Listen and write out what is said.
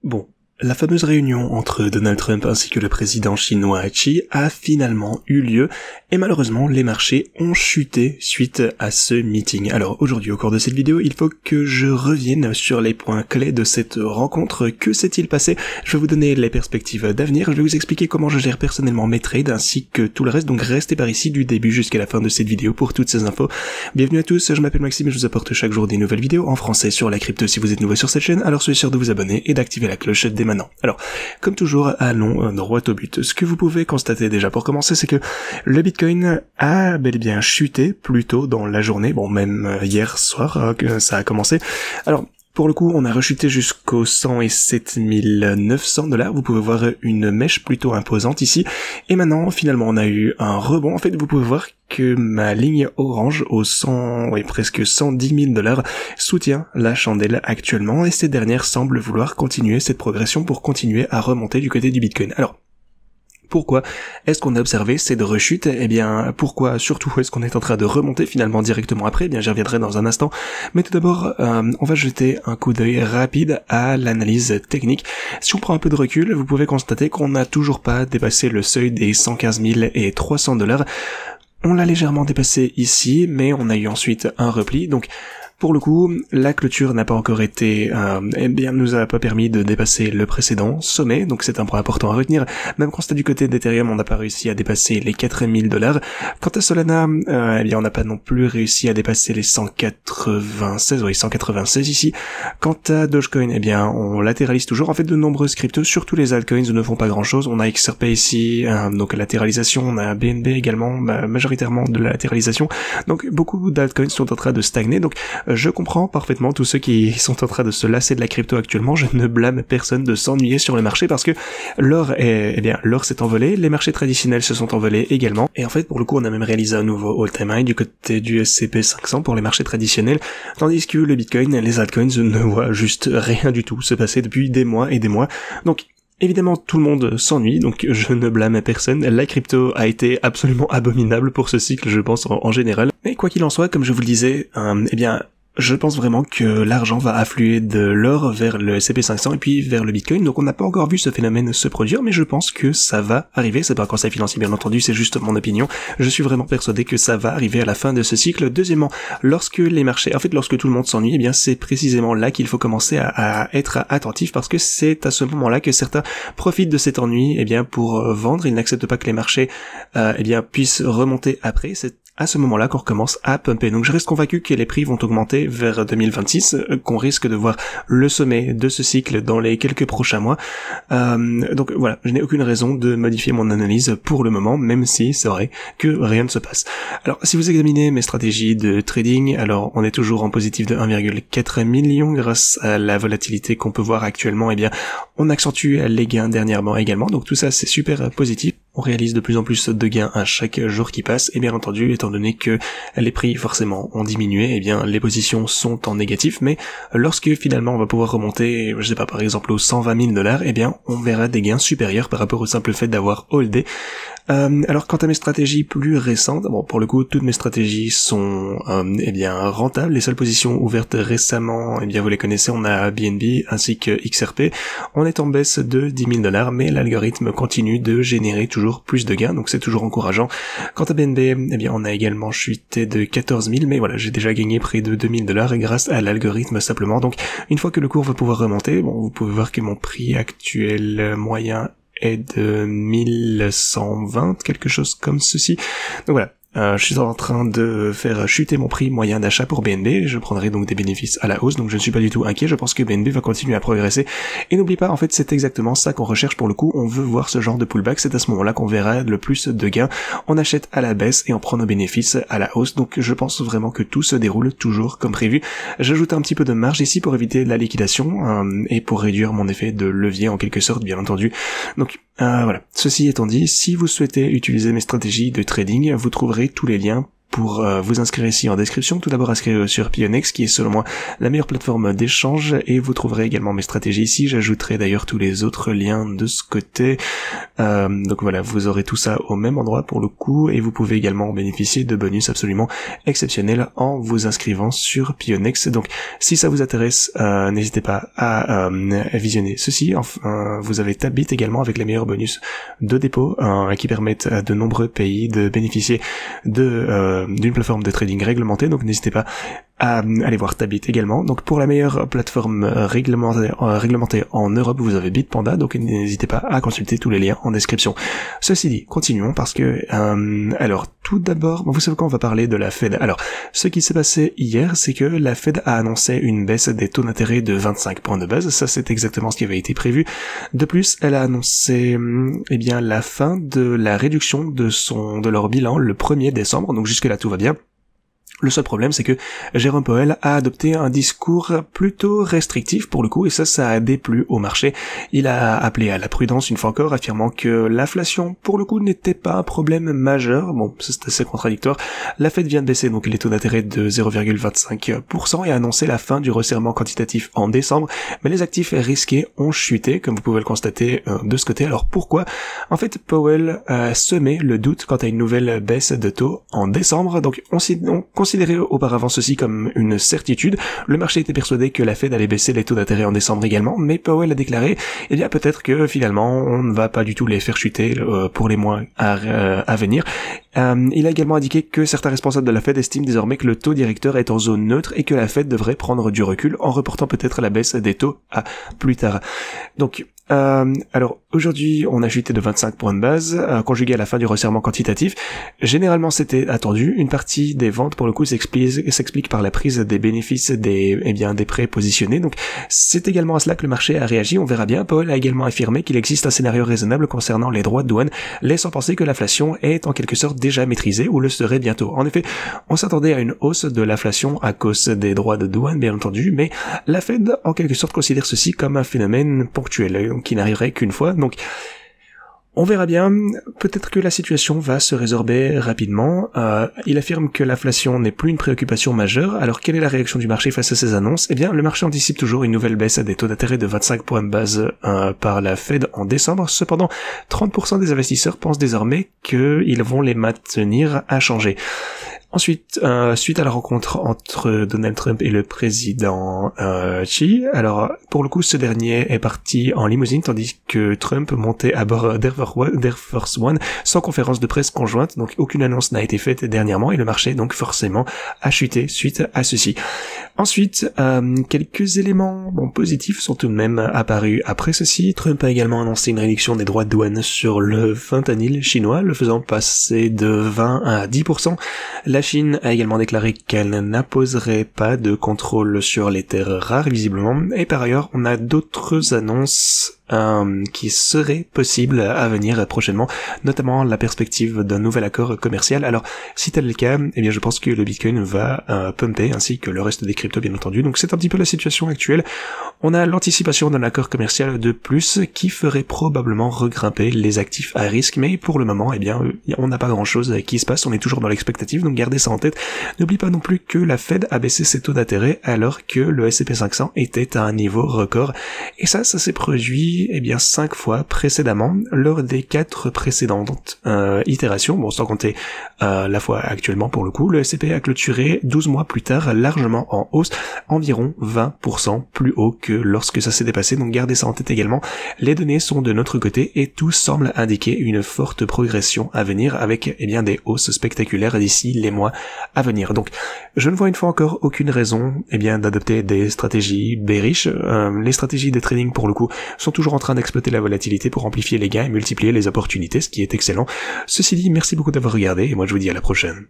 Bon, la fameuse réunion entre Donald Trump ainsi que le président chinois Xi a finalement eu lieu et malheureusement les marchés ont chuté suite à ce meeting. Alors aujourd'hui au cours de cette vidéo, il faut que je revienne sur les points clés de cette rencontre. Que s'est-il passé? Je vais vous donner les perspectives d'avenir, je vais vous expliquer comment je gère personnellement mes trades ainsi que tout le reste, donc restez par ici du début jusqu'à la fin de cette vidéo pour toutes ces infos. Bienvenue à tous, je m'appelle Maxime et je vous apporte chaque jour des nouvelles vidéos en français sur la crypto. Si vous êtes nouveau sur cette chaîne, alors soyez sûr de vous abonner et d'activer la cloche dès maintenant. Alors, comme toujours, allons droit au but. Ce que vous pouvez constater déjà pour commencer, c'est que le Bitcoin a bel et bien chuté plus tôt dans la journée, bon même hier soir que ça a commencé. Alors, pour le coup, on a rechuté jusqu'aux 107 900 $. Vous pouvez voir une mèche plutôt imposante ici. Et maintenant, finalement, on a eu un rebond. En fait, vous pouvez voir que ma ligne orange aux presque 110 000 $ soutient la chandelle actuellement. Et cette dernière semble vouloir continuer cette progression pour continuer à remonter du côté du Bitcoin. Alors, pourquoi est-ce qu'on a observé cette rechute? Eh bien, pourquoi surtout est-ce qu'on est en train de remonter finalement directement après? Eh bien, j'y reviendrai dans un instant. Mais tout d'abord, on va jeter un coup d'œil rapide à l'analyse technique. Si on prend un peu de recul, vous pouvez constater qu'on n'a toujours pas dépassé le seuil des 115 300 $. On l'a légèrement dépassé ici, mais on a eu ensuite un repli, donc pour le coup, la clôture n'a pas encore été, nous a pas permis de dépasser le précédent sommet, donc c'est un point important à retenir. Même constat du côté d'Ethereum, on n'a pas réussi à dépasser les 4000 $. Quant à Solana, on n'a pas non plus réussi à dépasser les 196 ici. Quant à Dogecoin, on latéralise toujours. En fait, de nombreuses cryptos, surtout les altcoins, ne font pas grand chose. On a XRP ici, donc latéralisation, on a BNB également, majoritairement de la latéralisation. Donc beaucoup d'altcoins sont en train de stagner, donc je comprends parfaitement tous ceux qui sont en train de se lasser de la crypto actuellement. Je ne blâme personne de s'ennuyer sur le marché parce que l'or s'est envolé, les marchés traditionnels se sont envolés également. Et en fait, pour le coup, on a même réalisé un nouveau all-time high du côté du S&P 500 pour les marchés traditionnels, tandis que le Bitcoin, les altcoins ne voient juste rien du tout se passer depuis des mois et des mois. Donc, évidemment, tout le monde s'ennuie, donc je ne blâme personne. La crypto a été absolument abominable pour ce cycle, je pense, en général. Mais quoi qu'il en soit, comme je vous le disais, je pense vraiment que l'argent va affluer de l'or vers le S&P 500 et puis vers le Bitcoin. Donc on n'a pas encore vu ce phénomène se produire, mais je pense que ça va arriver. C'est pas un conseil financier bien entendu, c'est juste mon opinion. Je suis vraiment persuadé que ça va arriver à la fin de ce cycle. Deuxièmement, lorsque tout le monde s'ennuie, c'est précisément là qu'il faut commencer à être attentif parce que c'est à ce moment-là que certains profitent de cet ennui, pour vendre. Ils n'acceptent pas que les marchés, puissent remonter après. C'est à ce moment-là qu'on recommence à pumper. Donc je reste convaincu que les prix vont augmenter vers 2026, qu'on risque de voir le sommet de ce cycle dans les quelques prochains mois. Donc voilà, je n'ai aucune raison de modifier mon analyse pour le moment, même si c'est vrai que rien ne se passe. Alors si vous examinez mes stratégies de trading, alors on est toujours en positif de 1,4 million grâce à la volatilité qu'on peut voir actuellement. On accentue les gains dernièrement également, donc tout ça c'est super positif. On réalise de plus en plus de gains à chaque jour qui passe, et bien entendu, étant donné que les prix forcément ont diminué, les positions sont en négatif, mais lorsque finalement on va pouvoir remonter, je sais pas, par exemple aux 120 000 $, on verra des gains supérieurs par rapport au simple fait d'avoir holdé. Alors quant à mes stratégies plus récentes, pour le coup toutes mes stratégies sont rentables. Les seules positions ouvertes récemment, vous les connaissez, on a BNB ainsi que XRP. On est en baisse de 10 000 $, mais l'algorithme continue de générer toujours plus de gains, donc c'est toujours encourageant. Quant à BNB, on a également chuté de 14 000, mais voilà, j'ai déjà gagné près de 2 000 $ grâce à l'algorithme simplement. Donc une fois que le cours va pouvoir remonter, vous pouvez voir que mon prix actuel moyen est de 1120, quelque chose comme ceci. Donc voilà. Je suis en train de faire chuter mon prix moyen d'achat pour BNB, je prendrai donc des bénéfices à la hausse, donc je ne suis pas du tout inquiet, je pense que BNB va continuer à progresser, et n'oublie pas, en fait c'est exactement ça qu'on recherche pour le coup, on veut voir ce genre de pullback, c'est à ce moment-là qu'on verra le plus de gains, on achète à la baisse et on prend nos bénéfices à la hausse, donc je pense vraiment que tout se déroule toujours comme prévu. J'ajoute un petit peu de marge ici pour éviter la liquidation, et pour réduire mon effet de levier en quelque sorte, bien entendu. Donc voilà, ceci étant dit, si vous souhaitez utiliser mes stratégies de trading, vous trouverez tous les liens pour vous inscrire ici en description. Tout d'abord, inscrivez-vous sur Pionex, qui est selon moi la meilleure plateforme d'échange, et vous trouverez également mes stratégies ici. J'ajouterai d'ailleurs tous les autres liens de ce côté. Donc voilà, vous aurez tout ça au même endroit pour le coup, et vous pouvez également bénéficier de bonus absolument exceptionnels en vous inscrivant sur Pionex. Donc si ça vous intéresse, n'hésitez pas à visionner ceci. Enfin, vous avez Tabit également avec les meilleurs bonus de dépôt qui permettent à de nombreux pays de bénéficier d'une plateforme de trading réglementée. Donc n'hésitez pas à aller voir Tabit également. Donc pour la meilleure plateforme réglementée en Europe, vous avez Bitpanda, donc n'hésitez pas à consulter tous les liens en description. Ceci dit, continuons parce que alors tout d'abord, vous savez quoi, on va parler de la Fed. Alors ce qui s'est passé hier, c'est que la Fed a annoncé une baisse des taux d'intérêt de 25 points de base. Ça, c'est exactement ce qui avait été prévu. De plus, elle a annoncé la fin de la réduction de leur bilan le 1er décembre. Donc jusque là tout va bien. Le seul problème, c'est que Jérôme Powell a adopté un discours plutôt restrictif pour le coup, et ça a déplu au marché. Il a appelé à la prudence une fois encore, affirmant que l'inflation, pour le coup, n'était pas un problème majeur. Bon, c'est assez contradictoire. La Fed vient de baisser donc les taux d'intérêt de 0,25% et a annoncé la fin du resserrement quantitatif en décembre, mais les actifs risqués ont chuté, comme vous pouvez le constater de ce côté. Alors pourquoi? En fait, Powell a semé le doute quant à une nouvelle baisse de taux en décembre, donc on considérait auparavant ceci comme une certitude. Le marché était persuadé que la Fed allait baisser les taux d'intérêt en décembre également, mais Powell a déclaré, peut-être que finalement on ne va pas du tout les faire chuter pour les mois à venir. Il a également indiqué que certains responsables de la Fed estiment désormais que le taux directeur est en zone neutre et que la Fed devrait prendre du recul en reportant peut-être la baisse des taux à plus tard. Donc alors aujourd'hui on a chuté de 25 points de base, conjugué à la fin du resserrement quantitatif. Généralement c'était attendu. Une partie des ventes pour le coup s'explique par la prise des bénéfices des prêts positionnés. Donc c'est également à cela que le marché a réagi. On verra bien. Powell a également affirmé qu'il existe un scénario raisonnable concernant les droits de douane, laissant penser que l'inflation est en quelque sorte déjà maîtrisée ou le serait bientôt. En effet, on s'attendait à une hausse de l'inflation à cause des droits de douane bien entendu, mais la Fed en quelque sorte considère ceci comme un phénomène ponctuel qui n'arriverait qu'une fois. Donc on verra bien, peut-être que la situation va se résorber rapidement. Il affirme que l'inflation n'est plus une préoccupation majeure. Alors quelle est la réaction du marché face à ces annonces? Le marché anticipe toujours une nouvelle baisse des taux d'intérêt de 25 points de base par la Fed en décembre. Cependant, 30% des investisseurs pensent désormais qu'ils vont les maintenir inchangés. Ensuite, suite à la rencontre entre Donald Trump et le président Xi, alors pour le coup ce dernier est parti en limousine tandis que Trump montait à bord d'Air Force One sans conférence de presse conjointe, donc aucune annonce n'a été faite dernièrement et le marché donc forcément a chuté suite à ceci. Ensuite, quelques éléments positifs sont tout de même apparus après ceci. Trump a également annoncé une réduction des droits de douane sur le fentanyl chinois, le faisant passer de 20 à 10%. La Chine a également déclaré qu'elle n'imposerait pas de contrôle sur les terres rares visiblement, et par ailleurs on a d'autres annonces qui seraient possibles à venir prochainement, notamment la perspective d'un nouvel accord commercial. Alors si tel est le cas, je pense que le Bitcoin va pumper ainsi que le reste des cryptos bien entendu. Donc c'est un petit peu la situation actuelle. On a l'anticipation d'un accord commercial de plus qui ferait probablement regrimper les actifs à risque, mais pour le moment on n'a pas grand chose qui se passe, on est toujours dans l'expectative, donc gardez ça en tête. N'oublie pas non plus que la Fed a baissé ses taux d'intérêt alors que le S&P 500 était à un niveau record, et ça s'est produit 5 fois précédemment lors des 4 précédentes itérations, sans compter la fois actuellement pour le coup. Le S&P a clôturé 12 mois plus tard largement en hausse, environ 20% plus haut que lorsque ça s'est dépassé, donc gardez ça en tête également. Les données sont de notre côté et tout semble indiquer une forte progression à venir avec des hausses spectaculaires d'ici les mois à venir. Donc je ne vois une fois encore aucune raison d'adopter des stratégies bearish. Les stratégies de trading pour le coup sont toujours en train d'exploiter la volatilité pour amplifier les gains et multiplier les opportunités, ce qui est excellent. Ceci dit, merci beaucoup d'avoir regardé et moi je vous dis à la prochaine.